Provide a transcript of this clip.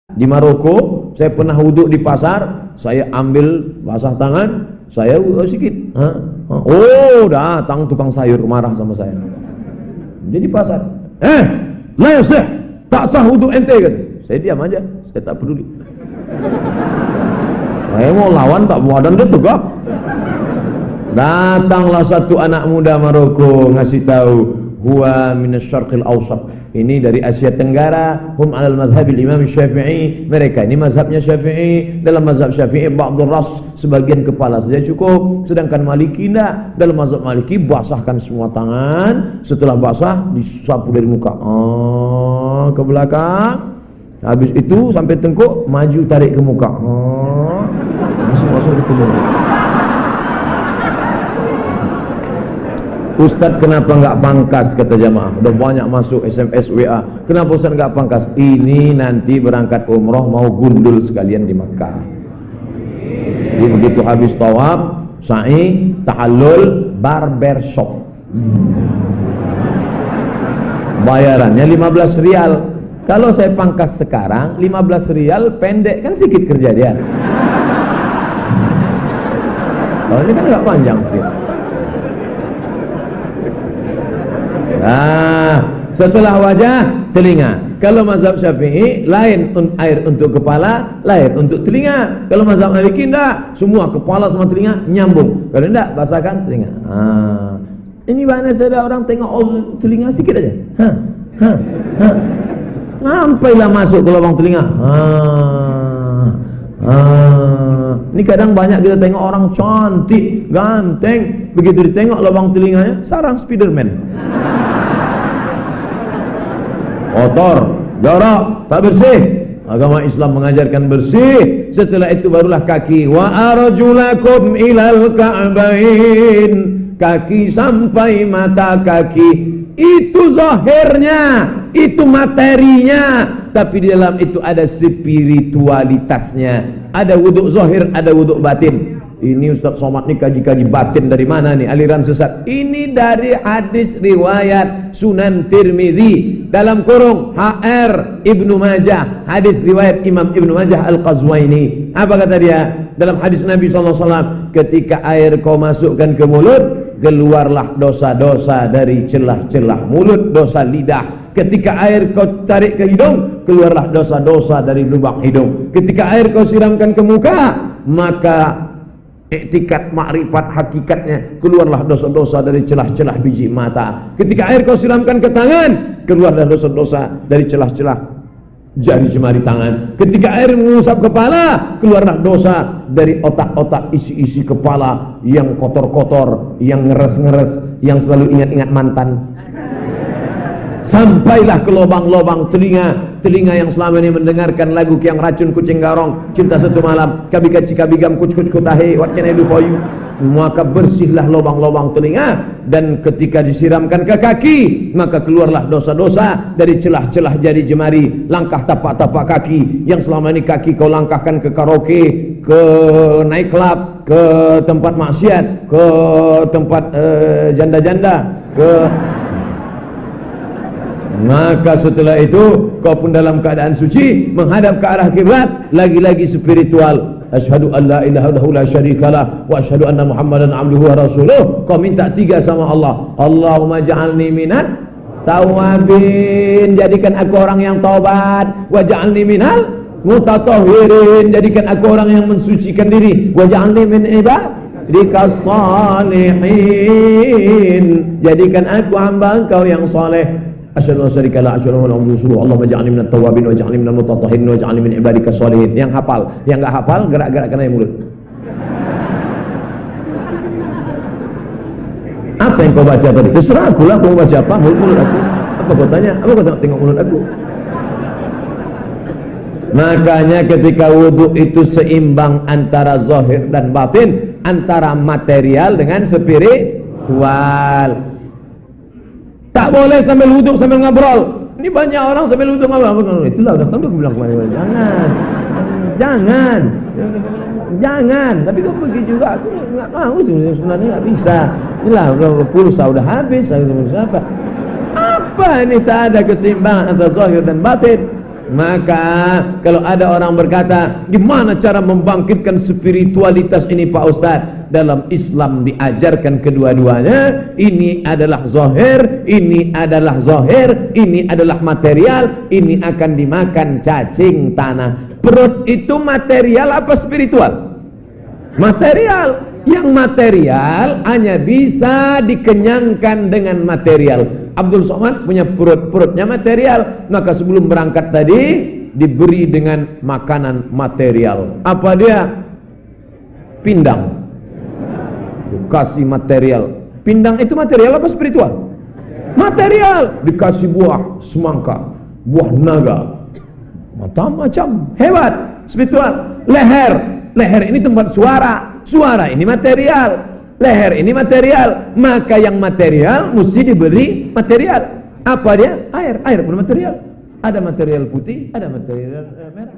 Di Maroko, saya pernah wuduk di pasar, saya ambil basah tangan, saya sedikit. Oh, datang tukang sayur marah sama saya. Dia di pasar. La yasih, tak sah wuduk ente kan. Saya diam aja, saya tak peduli. Saya mau lawan tak badan dia tegak. Datanglah satu anak muda Maroko ngasih tahu, huwa minasyarqil awsat. Ini dari Asia Tenggara, hum alal madhabil Imam Syafi'i. Mereka ini mazhabnya Syafi'i. Dalam mazhab Syafi'i ba'dul ras, sebagian kepala saja cukup, sedangkan Maliki tidak. Dalam mazhab Maliki basahkan semua tangan, setelah basah disapu dari muka ke belakang. Habis itu sampai tengkuk, maju tarik ke muka. Masuk ke mulut. Ustaz, kenapa enggak pangkas, kata jamaah. Udah banyak masuk SMS WA. Kenapa Ustaz enggak pangkas? Ini nanti berangkat umroh mau gundul sekalian di Makkah. Jadi begitu habis tawaf, sa'i, tahallul, barbershop. Bayarannya 15 rial. Kalau saya pangkas sekarang 15 rial pendek, kan sedikit kerja dia. Kalau ini kan agak panjang sedikit. Setelah wajah, telinga. Kalau mazhab Syafi'i lain air untuk kepala, lain untuk telinga. Kalau mazhab Maliki enggak, semua kepala sama telinga nyambung. Kalau enggak, basahkan telinga. Ini mana saya orang tengok telinga sikit aja. Sampailah masuk ke lubang telinga. Ini kadang banyak kita tengok orang cantik, ganteng, begitu ditengok lubang telinganya, sarang Spiderman. Kotor, jorok, tak bersih. Agama Islam mengajarkan bersih. Setelah itu barulah kaki. Wa arjulakum ilal ka'bain. Kaki sampai mata kaki. Itu zahirnya, itu materinya. Tapi di dalam itu ada spiritualitasnya. Ada wuduk zahir, ada wuduk batin. Ini Ustaz Somad ini kaji-kaji batin dari mana nih, aliran sesat. Ini dari hadis riwayat Sunan Tirmizi, dalam kurung HR Ibnu Majah, hadis riwayat Imam Ibnu Majah Al-Qazwaini. Apa kata dia? Dalam hadis Nabi SAW, ketika air kau masukkan ke mulut, keluarlah dosa-dosa dari celah-celah mulut, dosa lidah. Ketika air kau tarik ke hidung, keluarlah dosa-dosa dari lubang hidung. Ketika air kau siramkan ke muka, maka iktikat makrifat hakikatnya, keluarlah dosa-dosa dari celah-celah biji mata. Ketika air kau siramkan ke tangan, keluarlah dosa-dosa dari celah-celah jari jemari tangan. Ketika air mengusap kepala, keluarlah dosa dari otak-otak isi-isi kepala yang kotor-kotor, yang ngeres-ngeres, yang selalu ingat-ingat mantan. Sampailah ke lubang-lubang telinga, telinga yang selama ini mendengarkan lagu Kiang Racun Kucing Garong, Cinta Satu Malam, Kabika Cikabigam, Kuc-Kuc Kutahe, What Can I Do For You. Maka bersihlah lubang-lubang telinga, dan ketika disiramkan ke kaki, maka keluarlah dosa-dosa dari celah-celah jari jemari, langkah tapak-tapak kaki yang selama ini kaki kau langkahkan ke karaoke, ke night club, ke tempat maksiat, ke tempat janda-janda, ke... Maka setelah itu kau pun dalam keadaan suci menghadap ke arah kiblat, lagi-lagi spiritual. Asyhadu an la ilaha illallah la syarikalah wa asyhadu anna Muhammadan abduhu wa rasuluh. Kau minta 3 sama Allah. Allahumma ja'alni minat tawabin, jadikan aku orang yang taubat. Wa ja'alni minal mutatahhirin, jadikan aku orang yang mensucikan diri. Wa ja'alni min ibadikas salihin, jadikan aku hamba Engkau yang saleh. Asyhadu an la syarika la asyhadu anna Muhammadan rasulullah. Allahumma ja'alni minat tawabin wa ja'alni minal mutatahhirin wa ja'alni min ibadikas sholihin. Yang hafal, yang enggak hafal gerak-gerakkan aja mulut. Apa yang kau baca tadi? Terserah aku lah, kau baca apa? Mulut aku. Apa kau tanya? Apa kau tengok mulut aku? Makanya ketika wudhu itu seimbang antara zahir dan batin, antara material dengan spiritual. Tak boleh sambil wudhu sambil ngobrol. Ini banyak orang sambil wudhu ngobrol. Itulah udah kan aku bilang kemarin. Jangan. Tapi kau pergi juga. Aku nggak mau sebenarnya, nggak bisa. Inilah pulsa udah habis. Apa? Ini tak ada keseimbangan antara zahir dan batin. Maka kalau ada orang berkata, gimana cara membangkitkan spiritualitas ini Pak Ustadz? Dalam Islam diajarkan kedua-duanya. Ini adalah zahir, ini adalah zahir, ini adalah material, ini akan dimakan cacing tanah. Perut itu material apa spiritual? Material. Yang material hanya bisa dikenyangkan dengan material. Abdul Somad punya perutnya material, maka sebelum berangkat tadi diberi dengan makanan material. Apa dia? Pindang. Dikasih material. Pindang itu material apa spiritual? Material. Dikasih buah semangka, buah naga, macam-macam. Hebat. Spiritual. Leher ini tempat suara ini material, leher ini material. Maka yang material mesti diberi material. Apa dia? Air pun material. Ada material putih, ada material merah.